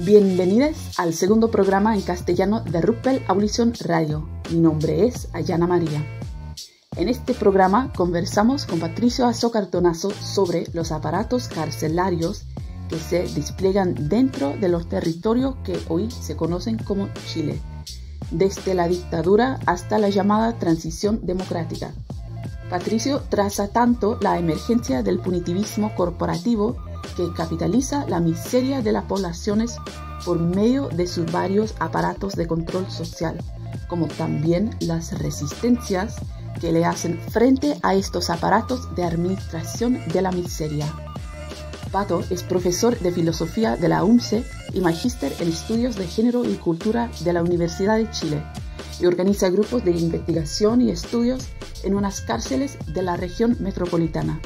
Bienvenidos al segundo programa en castellano de Rupel Abolition Radio. Mi nombre es Ayana María. En este programa conversamos con Patricio Azocartonazo sobre los aparatos carcelarios que se despliegan dentro de los territorios que hoy se conocen como Chile, desde la dictadura hasta la llamada transición democrática. Patricio traza tanto la emergencia del punitivismo corporativo que capitaliza la miseria de las poblaciones por medio de sus varios aparatos de control social, como también las resistencias que le hacen frente a estos aparatos de administración de la miseria. Pato es profesor de filosofía de la UNCE y magíster en estudios de género y cultura de la Universidad de Chile, y organiza grupos de investigación y estudios en unas cárceles de la región metropolitana.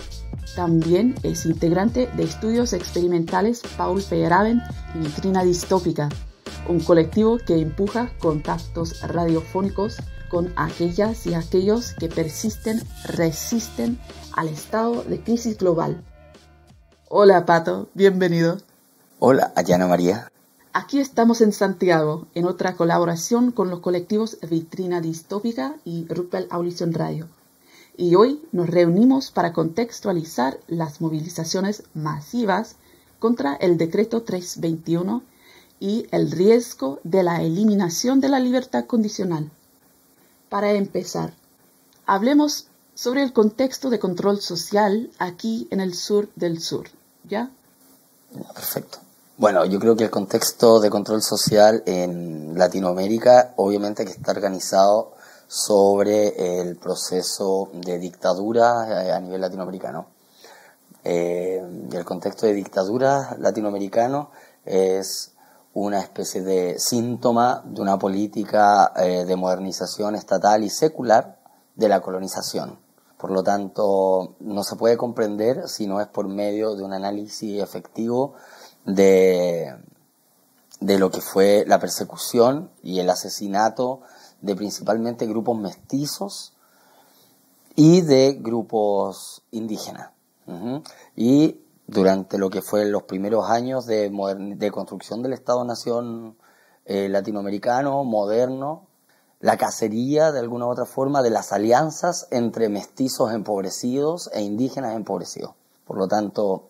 También es integrante de Estudios Experimentales Paul Feyerabend y Vitrina Distópica, un colectivo que empuja contactos radiofónicos con aquellas y aquellos que resisten al estado de crisis global. Hola Pato, bienvenido. Hola Ayana María. Aquí estamos en Santiago, en otra colaboración con los colectivos Vitrina Distópica y Rupel Abolition Radio. Y hoy nos reunimos para contextualizar las movilizaciones masivas contra el Decreto 321 y el riesgo de la eliminación de la libertad condicional. Para empezar, hablemos sobre el contexto de control social aquí en el sur del sur, ¿ya? Perfecto. Bueno, yo creo que el contexto de control social en Latinoamérica obviamente que está organizado sobre el proceso de dictadura a nivel latinoamericano. El contexto de dictadura latinoamericano es una especie de síntoma de una política de modernización estatal y secular de la colonización. Por lo tanto, no se puede comprender si no es por medio de un análisis efectivo de lo que fue la persecución y el asesinato de principalmente grupos mestizos y de grupos indígenas. Y durante lo que fue los primeros años de construcción del Estado-Nación latinoamericano, moderno, la cacería de alguna u otra forma de las alianzas entre mestizos empobrecidos e indígenas empobrecidos. Por lo tanto,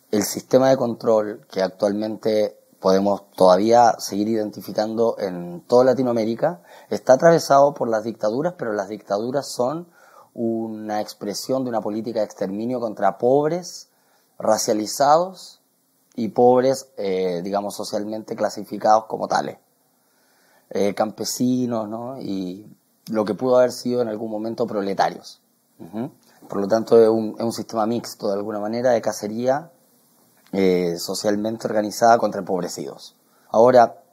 el sistema de control que actualmente podemos todavía seguir identificando en toda Latinoamérica está atravesado por las dictaduras, pero las dictaduras son una expresión de una política de exterminio contra pobres, racializados y pobres, digamos, socialmente clasificados como tales. Campesinos, ¿no? Y lo que pudo haber sido en algún momento proletarios. Por lo tanto, es un sistema mixto, de alguna manera, de cacería socialmente organizada contra empobrecidos. Ahora,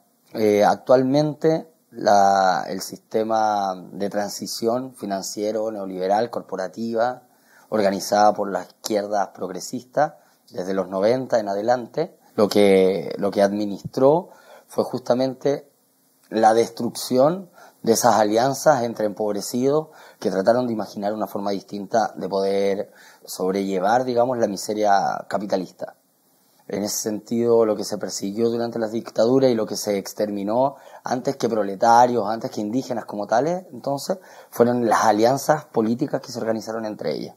actualmente el sistema de transición financiero, neoliberal, corporativa, organizada por las izquierdas progresistas, desde los 90 en adelante, lo que administró fue justamente la destrucción de esas alianzas entre empobrecidos que trataron de imaginar una forma distinta de poder sobrellevar, digamos, la miseria capitalista. En ese sentido, lo que se persiguió durante las dictaduras y lo que se exterminó antes que proletarios, antes que indígenas como tales, entonces, fueron las alianzas políticas que se organizaron entre ellas.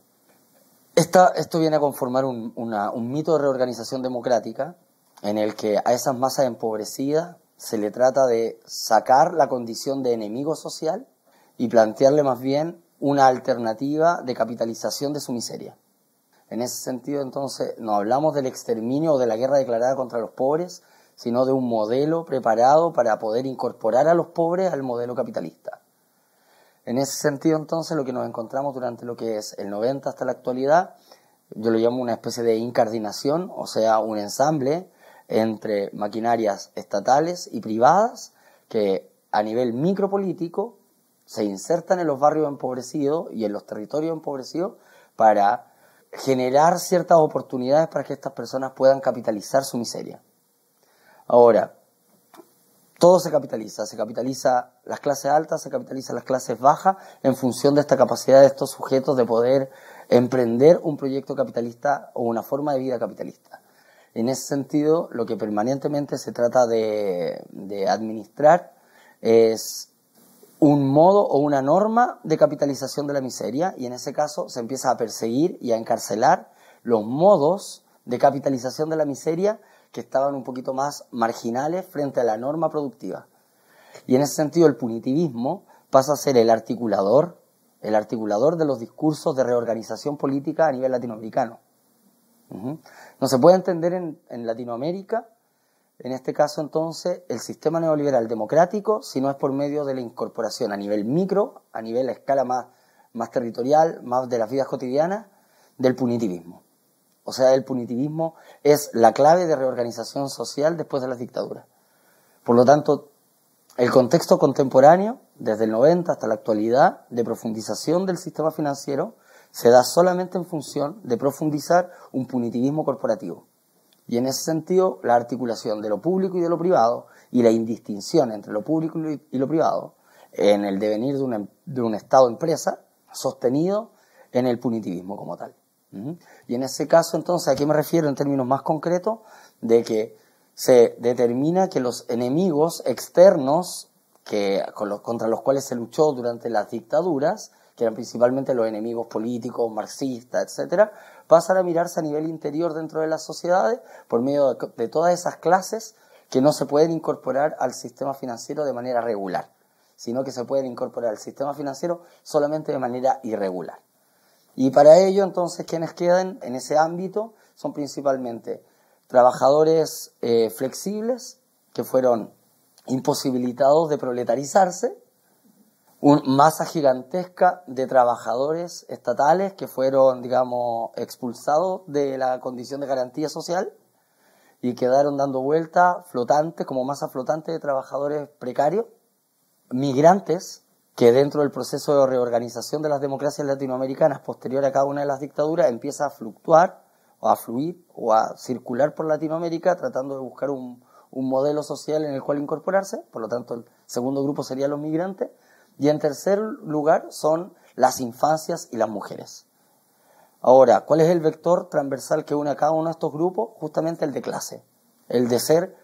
Esto viene a conformar un mito de reorganización democrática en el que a esas masas empobrecidas se le trata de sacar la condición de enemigo social y plantearle más bien una alternativa de capitalización de su miseria. En ese sentido, entonces, no hablamos del exterminio o de la guerra declarada contra los pobres, sino de un modelo preparado para poder incorporar a los pobres al modelo capitalista. En ese sentido, entonces, lo que nos encontramos durante lo que es el 90 hasta la actualidad, yo lo llamo una especie de incardinación, o sea, un ensamble entre maquinarias estatales y privadas que a nivel micropolítico se insertan en los barrios empobrecidos y en los territorios empobrecidos para generar ciertas oportunidades para que estas personas puedan capitalizar su miseria. Ahora, todo se capitaliza las clases altas, se capitaliza las clases bajas en función de esta capacidad de estos sujetos de poder emprender un proyecto capitalista o una forma de vida capitalista. En ese sentido, lo que permanentemente se trata de administrar es un modo o una norma de capitalización de la miseria, y en ese caso se empieza a perseguir y a encarcelar los modos de capitalización de la miseria que estaban un poquito más marginales frente a la norma productiva. Y en ese sentido el punitivismo pasa a ser el articulador de los discursos de reorganización política a nivel latinoamericano. No se puede entender en Latinoamérica, en este caso entonces, el sistema neoliberal democrático si no es por medio de la incorporación a nivel micro, a nivel a escala más territorial, más de las vidas cotidianas, del punitivismo. O sea, el punitivismo es la clave de reorganización social después de las dictaduras. Por lo tanto, el contexto contemporáneo, desde el 90 hasta la actualidad, de profundización del sistema financiero, se da solamente en función de profundizar un punitivismo corporativo. Y en ese sentido, la articulación de lo público y de lo privado, y la indistinción entre lo público y lo privado, en el devenir de un Estado-empresa, sostenido en el punitivismo como tal. Y en ese caso, entonces, ¿a qué me refiero en términos más concretos? De que se determina que los enemigos externos contra los cuales se luchó durante las dictaduras, que eran principalmente los enemigos políticos, marxistas, etcétera, pasan a mirarse a nivel interior dentro de las sociedades por medio de todas esas clases que no se pueden incorporar al sistema financiero de manera regular, sino que se pueden incorporar al sistema financiero solamente de manera irregular. Y para ello, entonces, quienes quedan en ese ámbito son principalmente trabajadores flexibles que fueron imposibilitados de proletarizarse, una masa gigantesca de trabajadores estatales que fueron, digamos, expulsados de la condición de garantía social y quedaron dando vueltas flotantes, como masa flotante de trabajadores precarios, migrantes, que dentro del proceso de reorganización de las democracias latinoamericanas posterior a cada una de las dictaduras empieza a fluctuar o a fluir o a circular por Latinoamérica tratando de buscar un modelo social en el cual incorporarse. Por lo tanto, el segundo grupo serían los migrantes. Y en tercer lugar son las infancias y las mujeres. Ahora, ¿cuál es el vector transversal que une a cada uno de estos grupos? Justamente el de clase, el de ser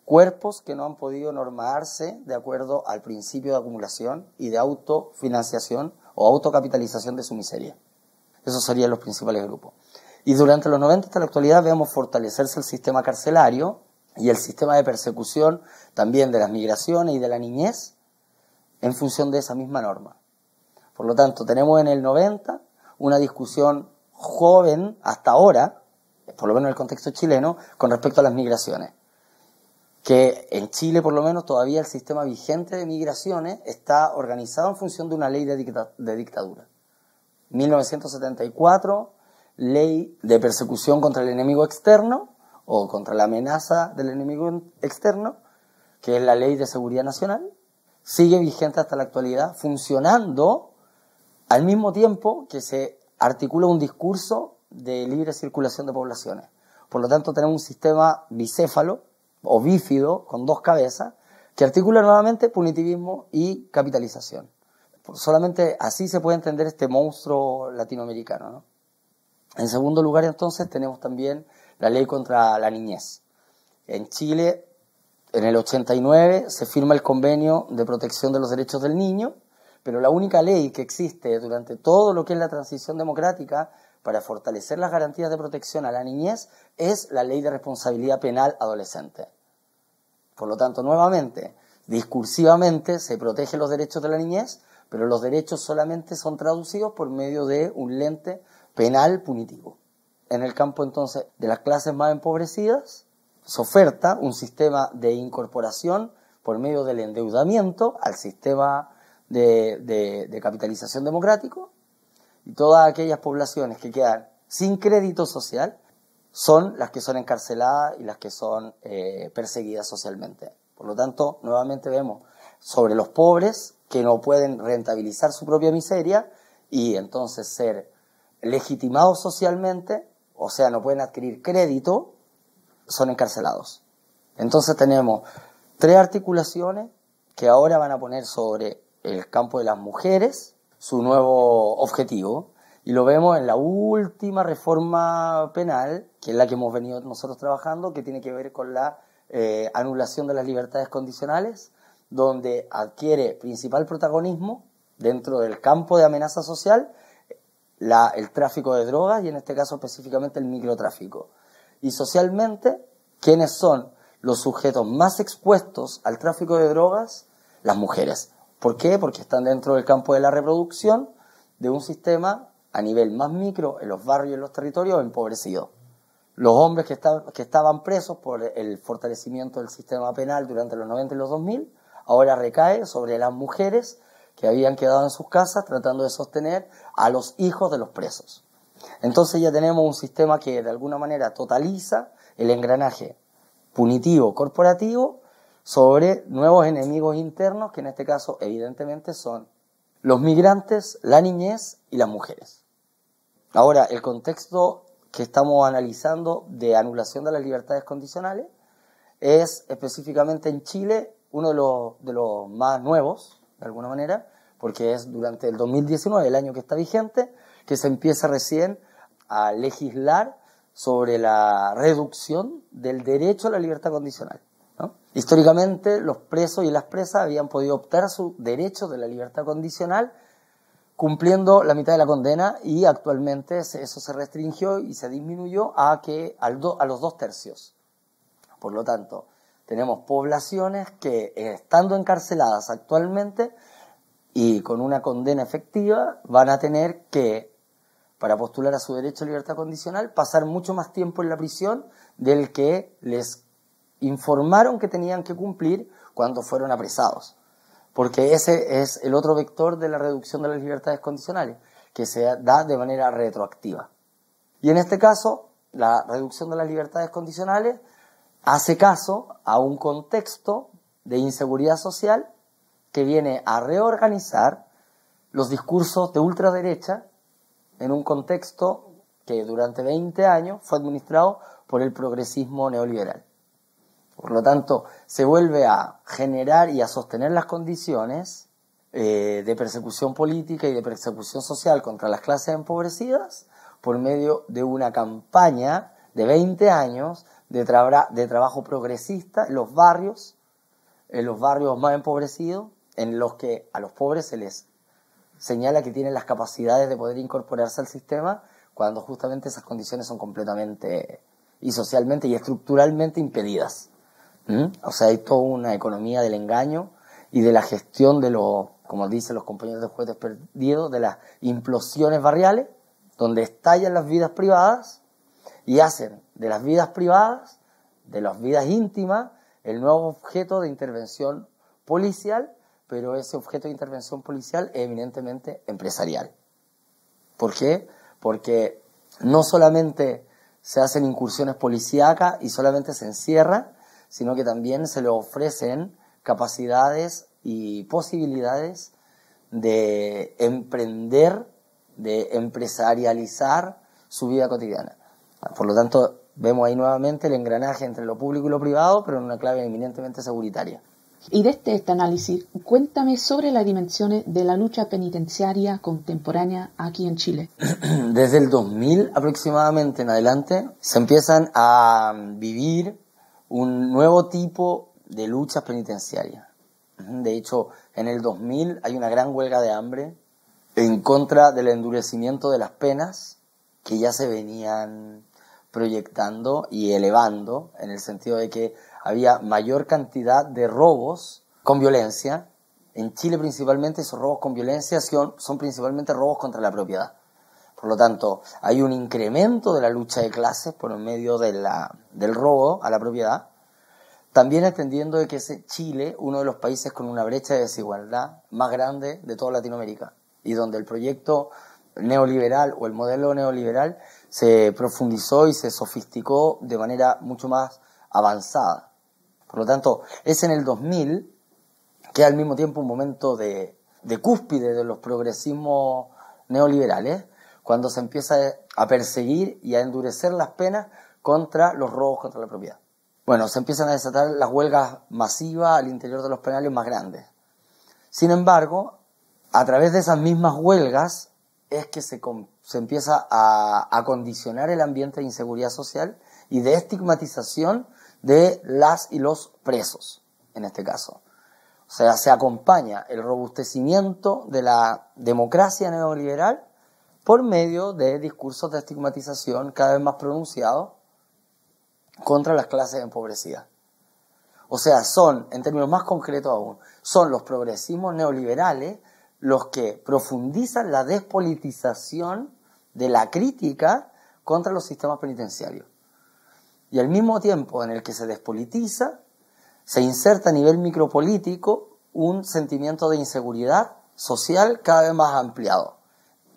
cuerpos que no han podido normarse de acuerdo al principio de acumulación y de autofinanciación o autocapitalización de su miseria. Esos serían los principales grupos. Y durante los 90 hasta la actualidad vemos fortalecerse el sistema carcelario y el sistema de persecución también de las migraciones y de la niñez, en función de esa misma norma. Por lo tanto, tenemos en el 90 una discusión joven hasta ahora, por lo menos en el contexto chileno, con respecto a las migraciones. Que en Chile, por lo menos, todavía el sistema vigente de migraciones está organizado en función de una ley de dictadura. 1974, ley de persecución contra el enemigo externo, o contra la amenaza del enemigo externo, que es la Ley de Seguridad Nacional, sigue vigente hasta la actualidad, funcionando al mismo tiempo que se articula un discurso de libre circulación de poblaciones. Por lo tanto, tenemos un sistema bicéfalo o bífido con dos cabezas que articula nuevamente punitivismo y capitalización. Solamente así se puede entender este monstruo latinoamericano, ¿no? En segundo lugar, entonces, tenemos también la ley contra la niñez. En Chile, en el 89 se firma el Convenio de Protección de los Derechos del Niño, pero la única ley que existe durante todo lo que es la transición democrática para fortalecer las garantías de protección a la niñez es la Ley de Responsabilidad Penal Adolescente. Por lo tanto, nuevamente, discursivamente se protegen los derechos de la niñez, pero los derechos solamente son traducidos por medio de un lente penal punitivo. En el campo, entonces, de las clases más empobrecidas, se oferta un sistema de incorporación por medio del endeudamiento al sistema de capitalización democrático, y todas aquellas poblaciones que quedan sin crédito social son las que son encarceladas y las que son perseguidas socialmente. Por lo tanto, nuevamente vemos sobre los pobres que no pueden rentabilizar su propia miseria y entonces ser legitimados socialmente, o sea, no pueden adquirir crédito, son encarcelados. Entonces tenemos tres articulaciones que ahora van a poner sobre el campo de las mujeres su nuevo objetivo, Y lo vemos en la última reforma penal, que es la que hemos venido nosotros trabajando, que tiene que ver con la anulación de las libertades condicionales, donde adquiere principal protagonismo dentro del campo de amenaza social el tráfico de drogas y en este caso específicamente el microtráfico. Y socialmente, ¿quiénes son los sujetos más expuestos al tráfico de drogas? Las mujeres. ¿Por qué? Porque están dentro del campo de la reproducción de un sistema a nivel más micro en los barrios y en los territorios empobrecidos. Los hombres que estaban presos por el fortalecimiento del sistema penal durante los 90 y los 2000, ahora recae sobre las mujeres que habían quedado en sus casas tratando de sostener a los hijos de los presos. Entonces ya tenemos un sistema que de alguna manera totaliza el engranaje punitivo corporativo sobre nuevos enemigos internos, que en este caso evidentemente son los migrantes, la niñez y las mujeres. Ahora, el contexto que estamos analizando de anulación de las libertades condicionales es específicamente en Chile uno de los más nuevos, de alguna manera, porque es durante el 2019, el año que está vigente, que se empieza recién a legislar sobre la reducción del derecho a la libertad condicional, ¿no? Históricamente, los presos y las presas habían podido optar a su derecho de la libertad condicional cumpliendo la mitad de la condena y actualmente eso se restringió y se disminuyó a los 2/3. Por lo tanto, tenemos poblaciones que estando encarceladas actualmente y con una condena efectiva van a tener que, para postular a su derecho a libertad condicional, pasar mucho más tiempo en la prisión del que les informaron que tenían que cumplir cuando fueron apresados. Porque ese es el otro vector de la reducción de las libertades condicionales, que se da de manera retroactiva. Y en este caso, la reducción de las libertades condicionales hace caso a un contexto de inseguridad social que viene a reorganizar los discursos de ultraderecha en un contexto que durante 20 años fue administrado por el progresismo neoliberal. Por lo tanto, se vuelve a generar y a sostener las condiciones de persecución política y de persecución social contra las clases empobrecidas por medio de una campaña de 20 años de trabajo progresista en los barrios más empobrecidos, en los que a los pobres se les señala que tienen las capacidades de poder incorporarse al sistema cuando justamente esas condiciones son completamente y socialmente y estructuralmente impedidas. O sea, hay toda una economía del engaño y de la gestión de como dicen los compañeros de Juguetes Perdidos, de las implosiones barriales, donde estallan las vidas privadas y hacen de las vidas privadas, de las vidas íntimas, el nuevo objeto de intervención policial, pero ese objeto de intervención policial es eminentemente empresarial. ¿Por qué? Porque no solamente se hacen incursiones policíacas y solamente se encierra, sino que también se le ofrecen capacidades y posibilidades de emprender, de empresarializar su vida cotidiana. Por lo tanto, vemos ahí nuevamente el engranaje entre lo público y lo privado, pero en una clave eminentemente seguritaria. Y desde este análisis, cuéntame sobre las dimensiones de la lucha penitenciaria contemporánea aquí en Chile. Desde el 2000 aproximadamente en adelante se empiezan a vivir un nuevo tipo de luchas penitenciarias. De hecho, en el 2000 hay una gran huelga de hambre en contra del endurecimiento de las penas que ya se venían proyectando y elevando, en el sentido de que había mayor cantidad de robos con violencia. En Chile principalmente esos robos con violencia son principalmente robos contra la propiedad. Por lo tanto, hay un incremento de la lucha de clases por medio del robo a la propiedad. También entendiendo de que es Chile uno de los países con una brecha de desigualdad más grande de toda Latinoamérica y donde el proyecto neoliberal o el modelo neoliberal se profundizó y se sofisticó de manera mucho más avanzada. Por lo tanto, es en el 2000 que al mismo tiempo un momento de cúspide de los progresismos neoliberales, cuando se empieza a perseguir y a endurecer las penas contra los robos contra la propiedad. Bueno, se empiezan a desatar las huelgas masivas al interior de los penales más grandes. Sin embargo, a través de esas mismas huelgas es que se se empieza a condicionar el ambiente de inseguridad social y de estigmatización de las y los presos, en este caso. O sea, se acompaña el robustecimiento de la democracia neoliberal por medio de discursos de estigmatización cada vez más pronunciados contra las clases empobrecidas. O sea, son, en términos más concretos aún, son los progresismos neoliberales los que profundizan la despolitización de la crítica contra los sistemas penitenciarios. Y al mismo tiempo en el que se despolitiza, se inserta a nivel micropolítico un sentimiento de inseguridad social cada vez más ampliado.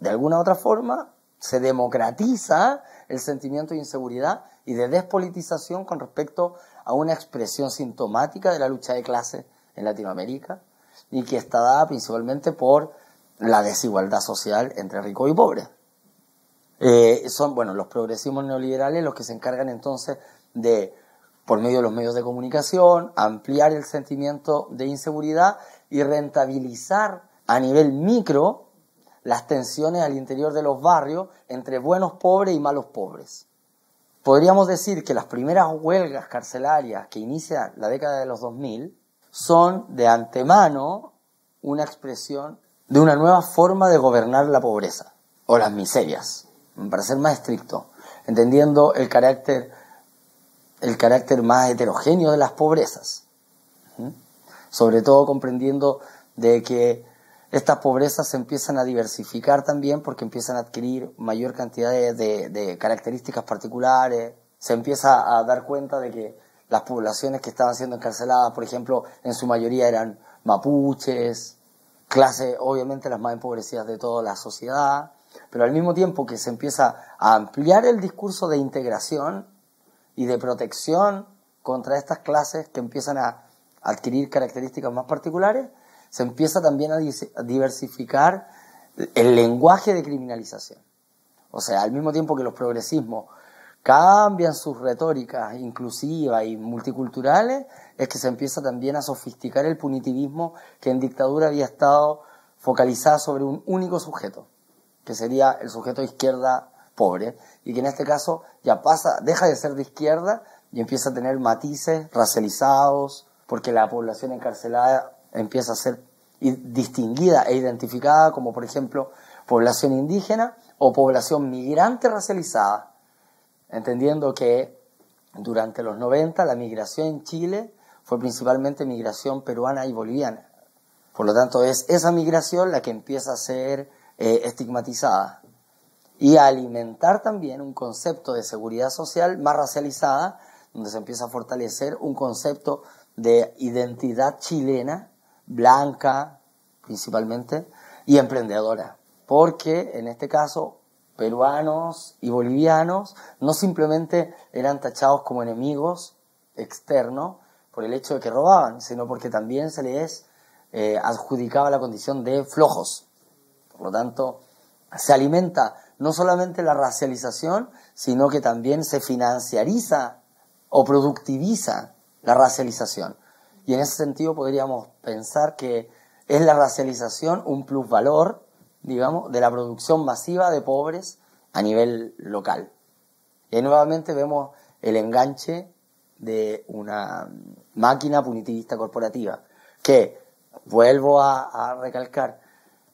De alguna u otra forma, se democratiza el sentimiento de inseguridad y de despolitización con respecto a una expresión sintomática de la lucha de clases en Latinoamérica y que está dada principalmente por la desigualdad social entre ricos y pobres. Son, los progresismos neoliberales los que se encargan entonces de, por medio de los medios de comunicación, ampliar el sentimiento de inseguridad y rentabilizar a nivel micro las tensiones al interior de los barrios entre buenos pobres y malos pobres. Podríamos decir que las primeras huelgas carcelarias que inicia la década de los 2000 son de antemano una expresión de una nueva forma de gobernar la pobreza o las miserias, para ser más estricto, entendiendo el carácter más heterogéneo de las pobrezas, sobre todo comprendiendo de que estas pobrezas se empiezan a diversificar también porque empiezan a adquirir mayor cantidad de características particulares. Se empieza a dar cuenta de que las poblaciones que estaban siendo encarceladas, por ejemplo, en su mayoría eran mapuches, clases obviamente las más empobrecidas de toda la sociedad, pero al mismo tiempo que se empieza a ampliar el discurso de integración y de protección contra estas clases que empiezan a adquirir características más particulares, se empieza también a diversificar el lenguaje de criminalización. O sea, al mismo tiempo que los progresismos cambian sus retóricas inclusivas y multiculturales, es que se empieza también a sofisticar el punitivismo que en dictadura había estado focalizado sobre un único sujeto, que sería el sujeto de izquierda pobre, y que en este caso ya deja de ser de izquierda y empieza a tener matices racializados, porque la población encarcelada empieza a ser distinguida e identificada como, por ejemplo, población indígena o población migrante racializada, entendiendo que durante los 90 la migración en Chile fue principalmente migración peruana y boliviana. Por lo tanto, es esa migración la que empieza a ser estigmatizada y a alimentar también un concepto de seguridad social más racializada, donde se empieza a fortalecer un concepto de identidad chilena, blanca principalmente, y emprendedora. Porque en este caso, peruanos y bolivianos no simplemente eran tachados como enemigos externos por el hecho de que robaban, sino porque también se les adjudicaba la condición de flojos. Por lo tanto, se alimenta no solamente la racialización, sino que también se financiariza o productiviza la racialización. Y en ese sentido podríamos pensar que es la racialización un plusvalor, digamos, de la producción masiva de pobres a nivel local. Y ahí nuevamente vemos el enganche de una máquina punitivista corporativa que, vuelvo a recalcar,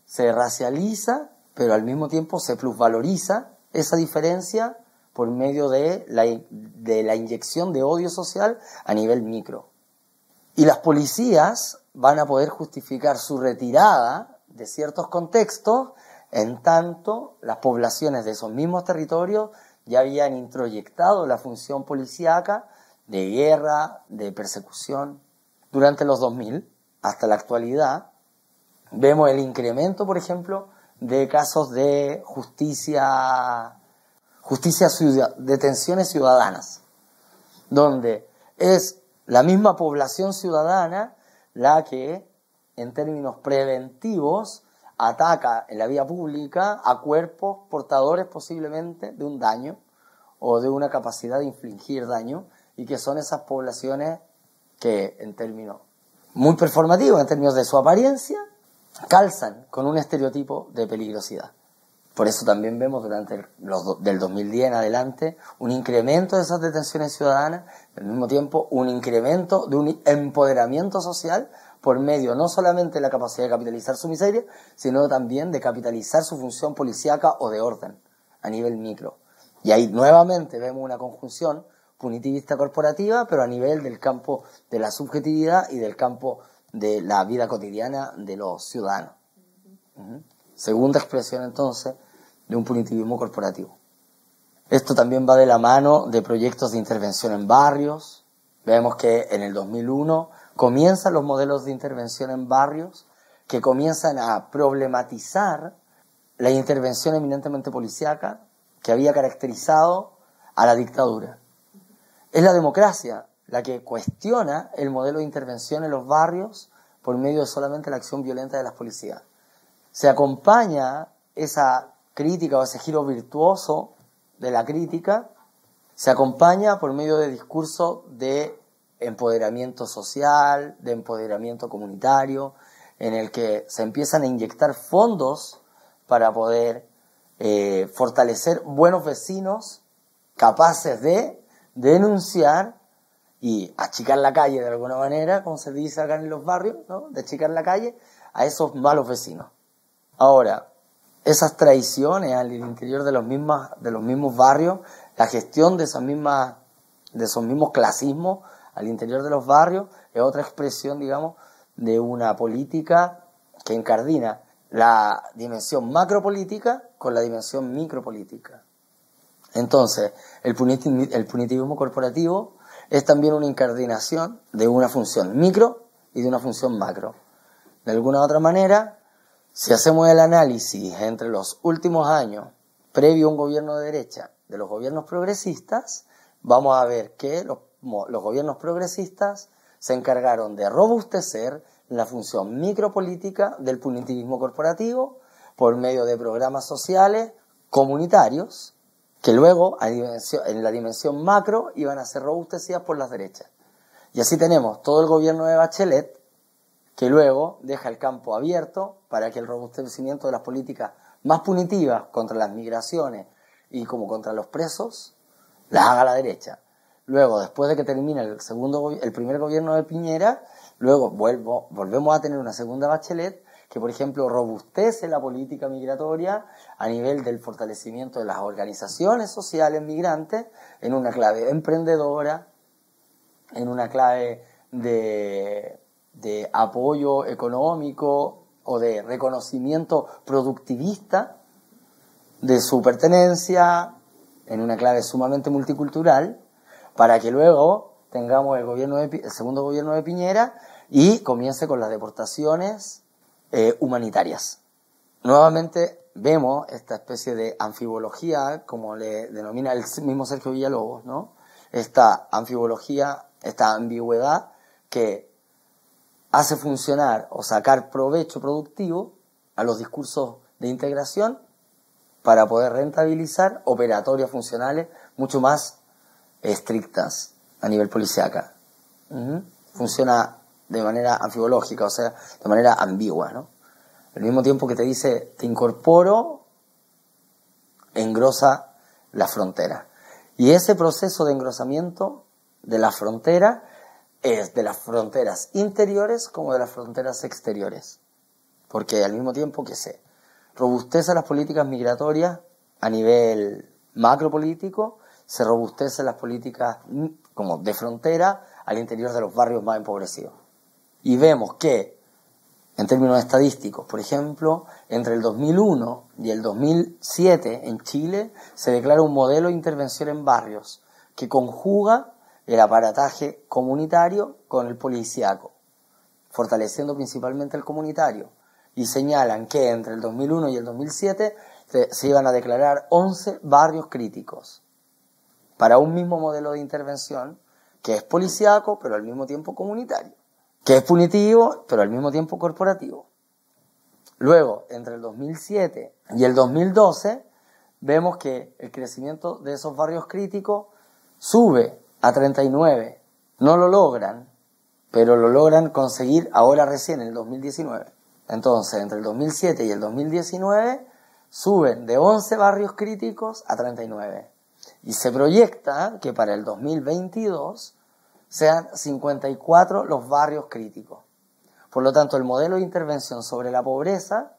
se racializa, pero al mismo tiempo se plusvaloriza esa diferencia por medio de la inyección de odio social a nivel micro. Y las policías van a poder justificar su retirada de ciertos contextos en tanto las poblaciones de esos mismos territorios ya habían introyectado la función policíaca de guerra, de persecución. Durante los 2000, hasta hasta la vemos el incremento, por ejemplo, de casos de detenciones ciudadanas, donde es la misma población ciudadana la que, en términos preventivos, ataca en la vía pública a cuerpos portadores posiblemente de un daño o de una capacidad de infligir daño, y que son esas poblaciones que, en términos muy performativos, en términos de su apariencia, calzan con un estereotipo de peligrosidad. Por eso también vemos del 2010 en adelante un incremento de esas detenciones ciudadanas, al mismo tiempo un incremento de un empoderamiento social por medio no solamente de la capacidad de capitalizar su miseria, sino también de capitalizar su función policíaca o de orden a nivel micro. Y ahí nuevamente vemos una conjunción punitivista corporativa, pero a nivel del campo de la subjetividad y del campo de la vida cotidiana de los ciudadanos. Segunda expresión entonces de un punitivismo corporativo. Esto también va de la mano de proyectos de intervención en barrios. Vemos que en el 2001 comienzan los modelos de intervención en barrios que comienzan a problematizar la intervención eminentemente policíaca que había caracterizado a la dictadura. Es la democracia la que cuestiona el modelo de intervención en los barrios por medio de solamente la acción violenta de las policías. Se acompaña esa crítica o ese giro virtuoso de la crítica, se acompaña por medio de discursos de empoderamiento social, de empoderamiento comunitario, en el que se empiezan a inyectar fondos para poder fortalecer buenos vecinos capaces de denunciar y achicar la calle de alguna manera, como se dice acá en los barrios, ¿no? De achicar la calle a esos malos vecinos. Ahora, esas traiciones al interior de los mismos barrios, la gestión de esos mismos clasismos al interior de los barrios es otra expresión, digamos, de una política que incardina la dimensión macropolítica con la dimensión micropolítica. Entonces, el punitivismo corporativo es también una incardinación de una función micro y de una función macro. De alguna u otra manera, si hacemos el análisis entre los últimos años, previo a un gobierno de derecha, de los gobiernos progresistas, vamos a ver que los gobiernos progresistas se encargaron de robustecer la función micropolítica del punitivismo corporativo por medio de programas sociales comunitarios que luego en la dimensión macro iban a ser robustecidas por las derechas. Y así tenemos todo el gobierno de Bachelet, que luego deja el campo abierto para que el robustecimiento de las políticas más punitivas contra las migraciones y como contra los presos las haga la derecha. Luego, después de que termine el primer gobierno de Piñera, luego volvemos a tener una segunda Bachelet que, por ejemplo, robustece la política migratoria a nivel del fortalecimiento de las organizaciones sociales migrantes en una clave emprendedora, en una clave de apoyo económico o de reconocimiento productivista de su pertenencia, en una clave sumamente multicultural, para que luego tengamos el segundo gobierno de Piñera y comience con las deportaciones humanitarias. Nuevamente vemos esta especie de anfibología, como le denomina el mismo Sergio Villalobos, ¿no? Esta anfibología, esta ambigüedad que hace funcionar o sacar provecho productivo a los discursos de integración para poder rentabilizar operatorias funcionales mucho más estrictas a nivel policiaca. Funciona de manera anfibológica, o sea, de manera ambigua, ¿no? Al mismo tiempo que te dice, te incorporo, engrosa la frontera. Y ese proceso de engrosamiento de la frontera es de las fronteras interiores como de las fronteras exteriores. Porque al mismo tiempo que se robustece las políticas migratorias a nivel macropolítico, se robustecen las políticas como de frontera al interior de los barrios más empobrecidos. Y vemos que, en términos estadísticos, por ejemplo, entre el 2001 y el 2007 en Chile se declara un modelo de intervención en barrios que conjuga el aparataje comunitario con el policiaco, fortaleciendo principalmente el comunitario. Y señalan que entre el 2001 y el 2007 se iban a declarar 11 barrios críticos para un mismo modelo de intervención que es policiaco, pero al mismo tiempo comunitario, que es punitivo, pero al mismo tiempo corporativo. Luego, entre el 2007 y el 2012, vemos que el crecimiento de esos barrios críticos sube a 39. No lo logran, pero lo logran conseguir ahora recién, en el 2019. Entonces, entre el 2007 y el 2019, suben de 11 barrios críticos a 39. Y se proyecta que para el 2022 sean 54 los barrios críticos. Por lo tanto, el modelo de intervención sobre la pobreza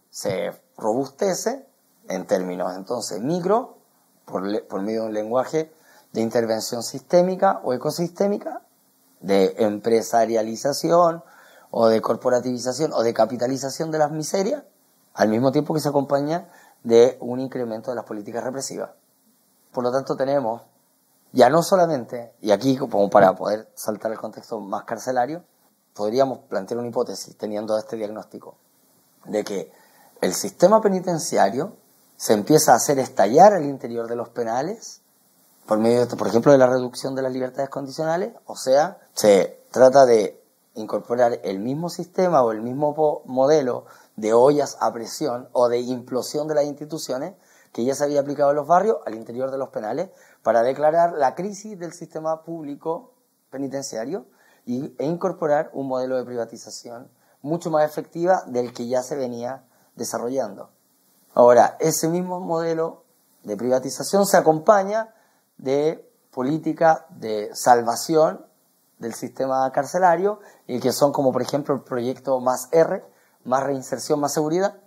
se robustece en términos entonces micro, por medio de un lenguaje de intervención sistémica o ecosistémica, de empresarialización o de corporativización o de capitalización de las miserias, al mismo tiempo que se acompaña de un incremento de las políticas represivas. Por lo tanto, tenemos ya no solamente, y aquí como para poder saltar al contexto más carcelario, podríamos plantear una hipótesis teniendo este diagnóstico de que el sistema penitenciario se empieza a hacer estallar al interior de los penales por medio, por ejemplo, de la reducción de las libertades condicionales, o sea, se trata de incorporar el mismo sistema o el mismo modelo de ollas a presión o de implosión de las instituciones que ya se había aplicado en los barrios al interior de los penales para declarar la crisis del sistema público penitenciario e incorporar un modelo de privatización mucho más efectiva del que ya se venía desarrollando. Ahora, ese mismo modelo de privatización se acompaña de política de salvación del sistema carcelario, y que son como por ejemplo el proyecto Más R, Más Reinserción, Más Seguridad,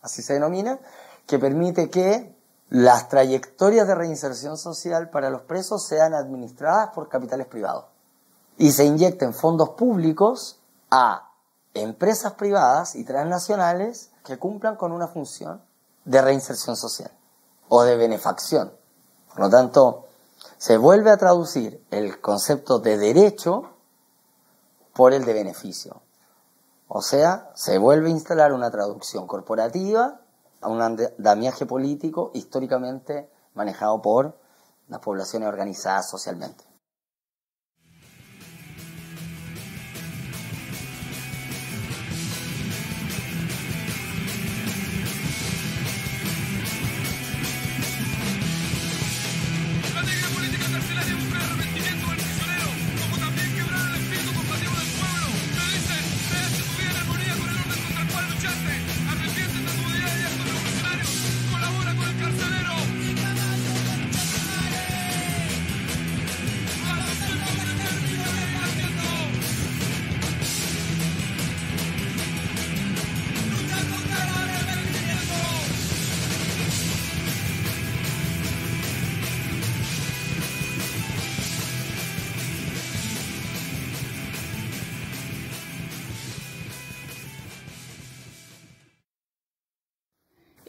así se denomina, que permite que las trayectorias de reinserción social para los presos sean administradas por capitales privados y se inyecten fondos públicos a empresas privadas y transnacionales que cumplan con una función de reinserción social o de benefacción. Por lo tanto, se vuelve a traducir el concepto de derecho por el de beneficio. O sea, se vuelve a instalar una traducción corporativa a un andamiaje político históricamente manejado por las poblaciones organizadas socialmente.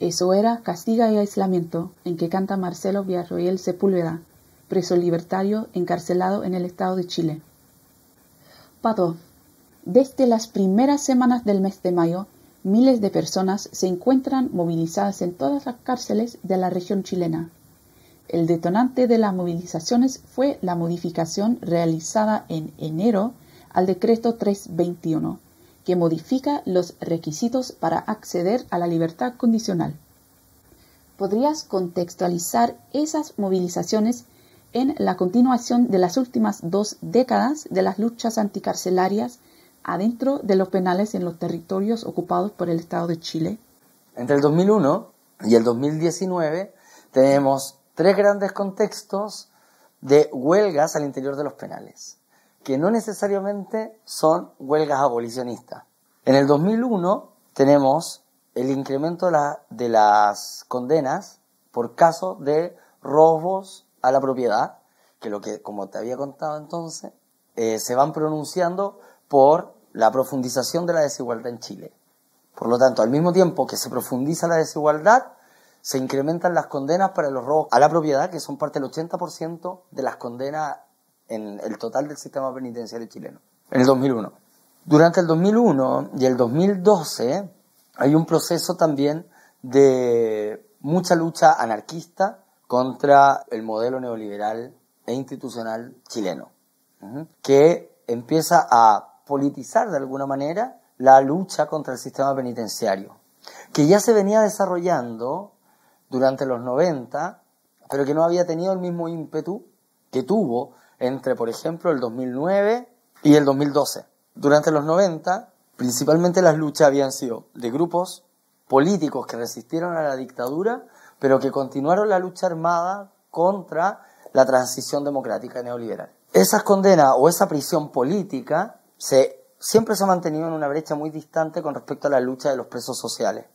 Eso era Castiga y Aislamiento, en que canta Marcelo Villarroel Sepúlveda, preso libertario encarcelado en el estado de Chile. Pato. Desde las primeras semanas del mes de mayo, miles de personas se encuentran movilizadas en todas las cárceles de la región chilena. El detonante de las movilizaciones fue la modificación realizada en enero al decreto 321, que modifica los requisitos para acceder a la libertad condicional. ¿Podrías contextualizar esas movilizaciones en la continuación de las últimas 2 décadas de las luchas anticarcelarias adentro de los penales en los territorios ocupados por el Estado de Chile? Entre el 2001 y el 2019 tenemos 3 grandes contextos de huelgas al interior de los penales, que no necesariamente son huelgas abolicionistas. En el 2001 tenemos el incremento de las condenas por caso de robos a la propiedad, que como te había contado entonces, se van pronunciando por la profundización de la desigualdad en Chile. Por lo tanto, al mismo tiempo que se profundiza la desigualdad, se incrementan las condenas para los robos a la propiedad, que son parte del 80% de las condenas en el total del sistema penitenciario chileno, en el 2001. Durante el 2001 y el 2012 hay un proceso también de mucha lucha anarquista contra el modelo neoliberal e institucional chileno, que empieza a politizar de alguna manera la lucha contra el sistema penitenciario, que ya se venía desarrollando durante los 90, pero que no había tenido el mismo ímpetu que tuvo entre, por ejemplo, el 2009 y el 2012. Durante los 90, principalmente las luchas habían sido de grupos políticos que resistieron a la dictadura, pero que continuaron la lucha armada contra la transición democrática neoliberal. Esas condenas o esa prisión política siempre se ha mantenido en una brecha muy distante con respecto a la lucha de los presos sociales.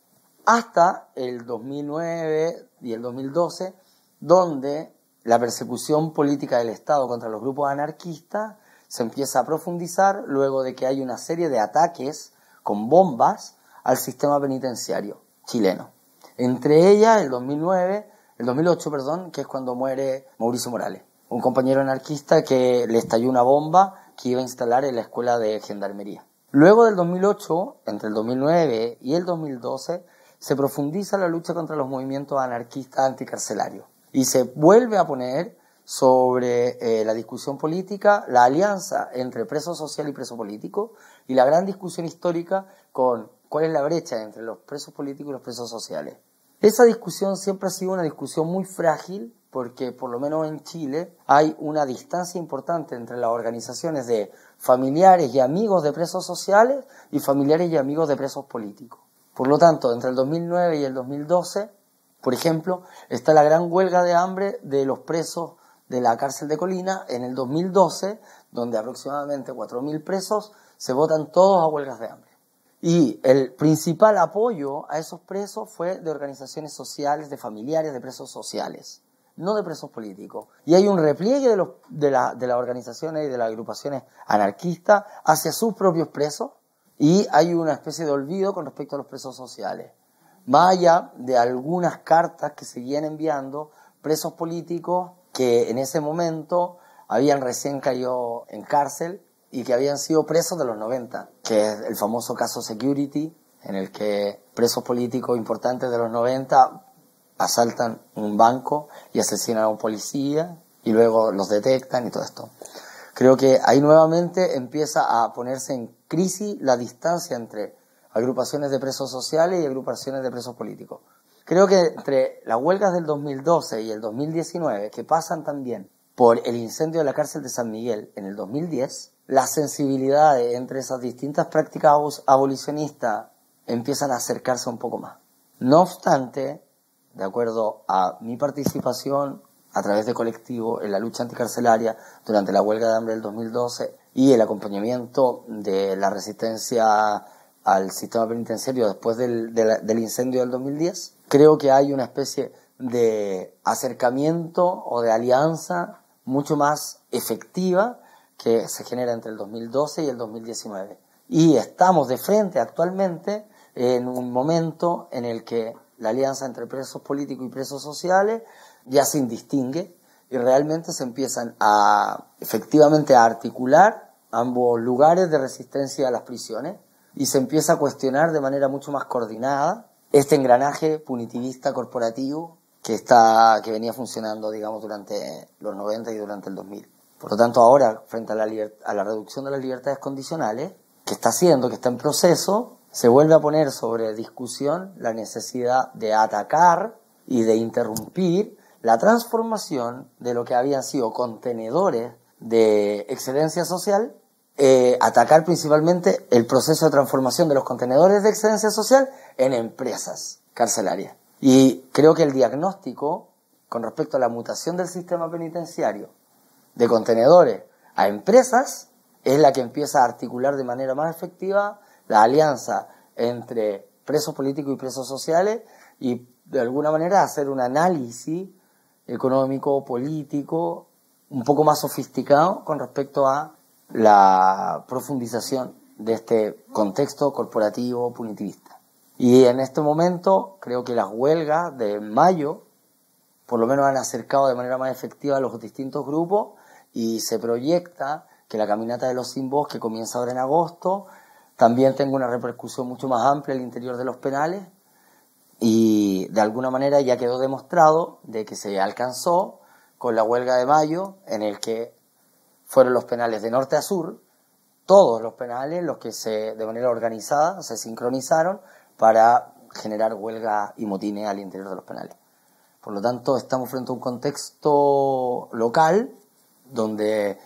Hasta el 2009 y el 2012, donde la persecución política del Estado contra los grupos anarquistas se empieza a profundizar luego de que hay una serie de ataques con bombas al sistema penitenciario chileno. Entre ellas, el 2008, que es cuando muere Mauricio Morales, un compañero anarquista que le estalló una bomba que iba a instalar en la escuela de gendarmería. Luego del 2008, entre el 2009 y el 2012, se profundiza la lucha contra los movimientos anarquistas anticarcelarios y se vuelve a poner sobre la discusión política la alianza entre preso social y preso político y la gran discusión histórica con cuál es la brecha entre los presos políticos y los presos sociales. Esa discusión siempre ha sido una discusión muy frágil porque, por lo menos en Chile, hay una distancia importante entre las organizaciones de familiares y amigos de presos sociales y familiares y amigos de presos políticos. Por lo tanto, entre el 2009 y el 2012, por ejemplo, está la gran huelga de hambre de los presos de la cárcel de Colina en el 2012, donde aproximadamente 4.000 presos se votan todos a huelgas de hambre. Y el principal apoyo a esos presos fue de organizaciones sociales, de familiares de presos sociales, no de presos políticos. Y hay un repliegue de las organizaciones y de las agrupaciones anarquistas hacia sus propios presos y hay una especie de olvido con respecto a los presos sociales. Más allá de algunas cartas que seguían enviando presos políticos que en ese momento habían recién caído en cárcel y que habían sido presos de los 90, que es el famoso caso Security, en el que presos políticos importantes de los 90 asaltan un banco y asesinan a un policía y luego los detectan y todo esto. Creo que ahí nuevamente empieza a ponerse en crisis la distancia entre agrupaciones de presos sociales y agrupaciones de presos políticos. Creo que entre las huelgas del 2012 y el 2019, que pasan también por el incendio de la cárcel de San Miguel en el 2010, las sensibilidades entre esas distintas prácticas abolicionistas empiezan a acercarse un poco más. No obstante, de acuerdo a mi participación a través de colectivo en la lucha anticarcelaria durante la huelga de hambre del 2012 y el acompañamiento de la resistencia al sistema penitenciario después del incendio del 2010, creo que hay una especie de acercamiento o de alianza mucho más efectiva que se genera entre el 2012 y el 2019. Y estamos de frente actualmente en un momento en el que la alianza entre presos políticos y presos sociales ya se indistingue y realmente se empiezan efectivamente a articular ambos lugares de resistencia a las prisiones y se empieza a cuestionar de manera mucho más coordinada este engranaje punitivista corporativo que venía funcionando, digamos, durante los 90 y durante el 2000. Por lo tanto, ahora, frente a la reducción de las libertades condicionales, que está en proceso, se vuelve a poner sobre discusión la necesidad de atacar y de interrumpir la transformación de lo que habían sido contenedores de excedencia social, atacar principalmente el proceso de transformación de los contenedores de excedencia social en empresas carcelarias. Y creo que el diagnóstico con respecto a la mutación del sistema penitenciario de contenedores a empresas es la que empieza a articular de manera más efectiva la alianza entre presos políticos y presos sociales y de alguna manera hacer un análisis económico, político, un poco más sofisticado con respecto a la profundización de este contexto corporativo punitivista. Y en este momento creo que las huelgas de mayo por lo menos han acercado de manera más efectiva a los distintos grupos y se proyecta que la caminata de los Sin Voz, que comienza ahora en agosto, también tenga una repercusión mucho más amplia al interior de los penales y de alguna manera ya quedó demostrado de que se alcanzó con la huelga de mayo, en el que fueron los penales de norte a sur, todos los penales los que de manera organizada se sincronizaron para generar huelga y motines al interior de los penales. Por lo tanto, estamos frente a un contexto local donde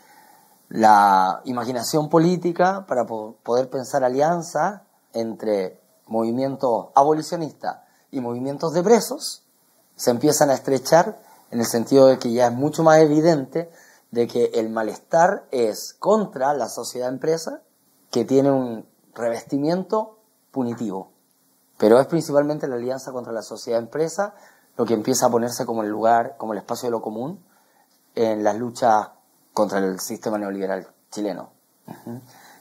la imaginación política para poder pensar alianzas entre movimientos abolicionistas y movimientos de presos se empiezan a estrechar en el sentido de que ya es mucho más evidente de que el malestar es contra la sociedad-empresa, que tiene un revestimiento punitivo. Pero es principalmente la alianza contra la sociedad-empresa lo que empieza a ponerse como el lugar, como el espacio de lo común en las luchas contra el sistema neoliberal chileno.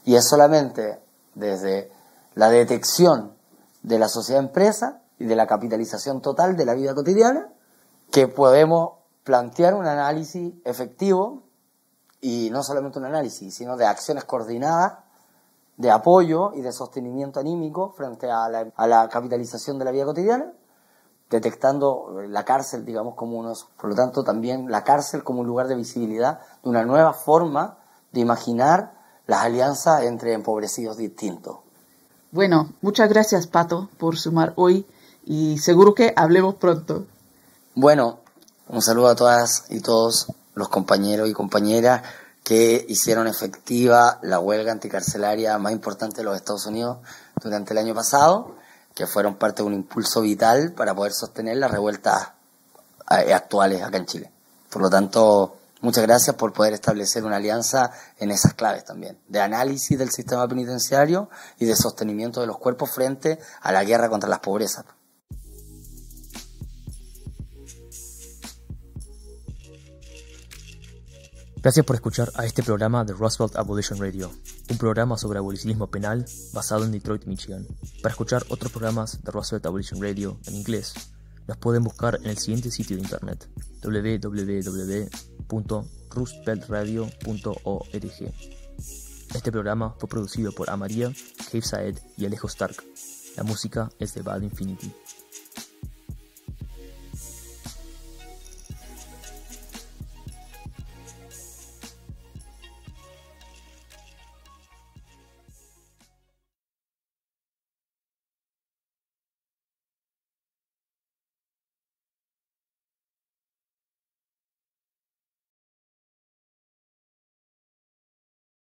Y es solamente desde la detección de la sociedad-empresa y de la capitalización total de la vida cotidiana que podemos plantear un análisis efectivo, y no solamente un análisis, sino de acciones coordinadas de apoyo y de sostenimiento anímico frente a la capitalización de la vida cotidiana, detectando la cárcel, digamos, como por lo tanto también la cárcel como un lugar de visibilidad de una nueva forma de imaginar las alianzas entre empobrecidos distintos. Bueno, muchas gracias, Pato, por sumar hoy, y seguro que hablemos pronto. Bueno, un saludo a todas y todos los compañeros y compañeras que hicieron efectiva la huelga anticarcelaria más importante de los Estados Unidos durante el año pasado, que fueron parte de un impulso vital para poder sostener las revueltas actuales acá en Chile. Por lo tanto, muchas gracias por poder establecer una alianza en esas claves también, de análisis del sistema penitenciario y de sostenimiento de los cuerpos frente a la guerra contra las pobrezas. Gracias por escuchar a este programa de Roosevelt Abolition Radio, un programa sobre abolicionismo penal basado en Detroit, Michigan. Para escuchar otros programas de Roosevelt Abolition Radio en inglés, los pueden buscar en el siguiente sitio de internet: www.rooseveltradio.org. Este programa fue producido por Amaria, Cave Saed y Alejo Stark. La música es de Bad Infinity.